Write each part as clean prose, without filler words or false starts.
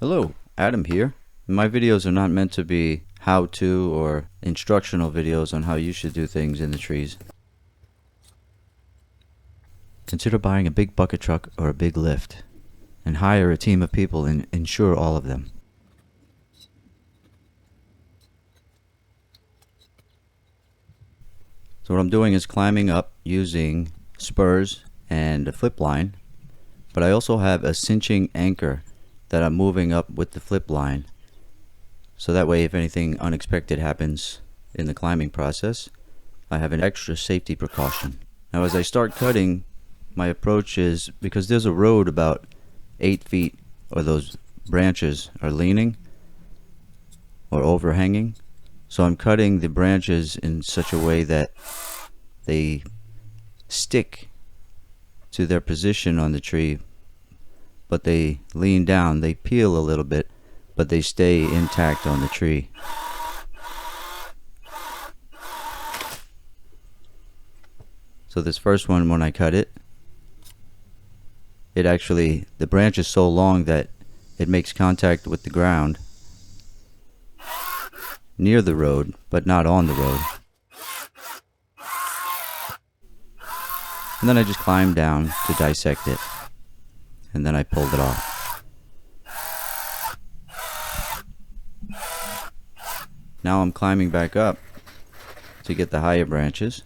Hello, Adam here. My videos are not meant to be how-to or instructional videos on how you should do things in the trees. Consider buying a big bucket truck or a big lift and hire a team of people and insure all of them. So what I'm doing is climbing up using spurs and a flip line, but I also have a cinching anchor that I'm moving up with the flip line, so that way if anything unexpected happens in the climbing process, I have an extra safety precaution. Now as I start cutting, my approach is, because there's a road about 8 feet, or those branches are leaning or overhanging, so I'm cutting the branches in such a way that they stick to their position on the tree, but they lean down. They peel a little bit, but they stay intact on the tree. So this first one, when I cut it, the branch is so long that it makes contact with the ground near the road, but not on the road. And then I just climbed down to dissect it, and then I pulled it off. Now I'm climbing back up to get the higher branches.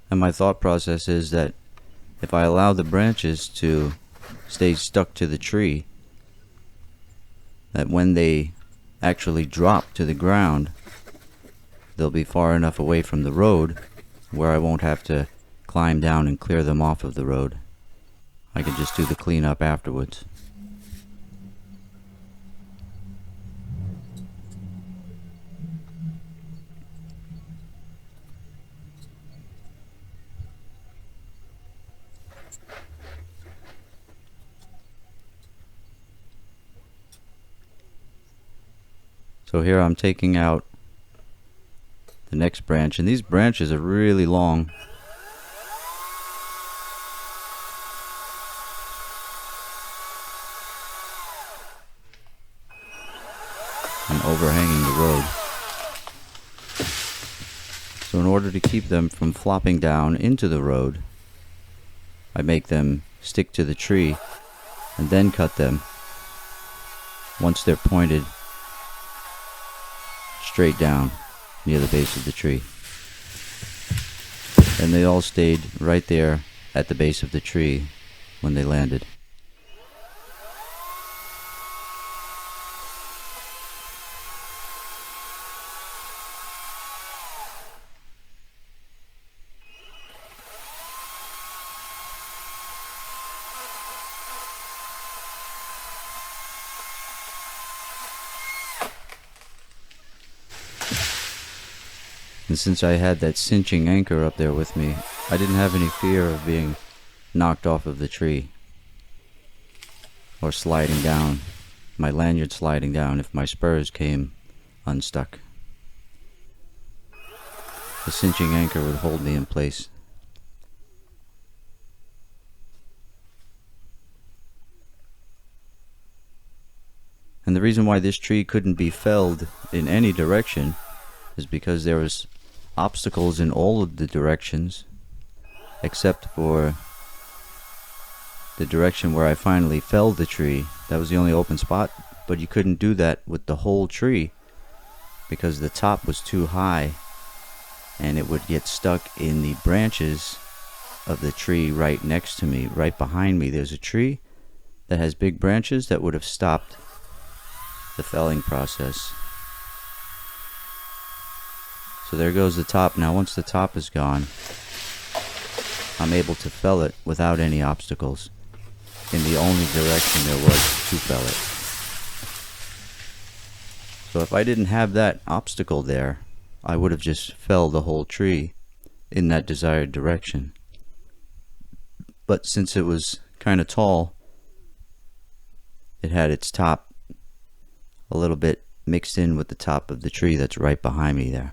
And my thought process is that if I allow the branches to stay stuck to the tree, that when they actually drop to the ground, they'll be far enough away from the road where I won't have to climb down and clear them off of the road. I can just do the cleanup afterwards. So here I'm taking out the next branch, and these branches are really long. And overhanging the road. So in order to keep them from flopping down into the road, I make them stick to the tree and then cut them once they're pointed straight down near the base of the tree. And they all stayed right there at the base of the tree when they landed. And since I had that cinching anchor up there with me, I didn't have any fear of being knocked off of the tree or sliding down, my lanyard sliding down if my spurs came unstuck. The cinching anchor would hold me in place. And the reason why this tree couldn't be felled in any direction is because there was obstacles in all of the directions except for the direction where I finally felled the tree. That was the only open spot, but you couldn't do that with the whole tree because the top was too high and it would get stuck in the branches of the tree right next to me. Right behind me there's a tree that has big branches that would have stopped the felling process. So there goes the top. Now once the top is gone, I'm able to fell it without any obstacles in the only direction there was to fell it. So if I didn't have that obstacle there, I would have just felled the whole tree in that desired direction. But since it was kind of tall, it had its top a little bit mixed in with the top of the tree that's right behind me there.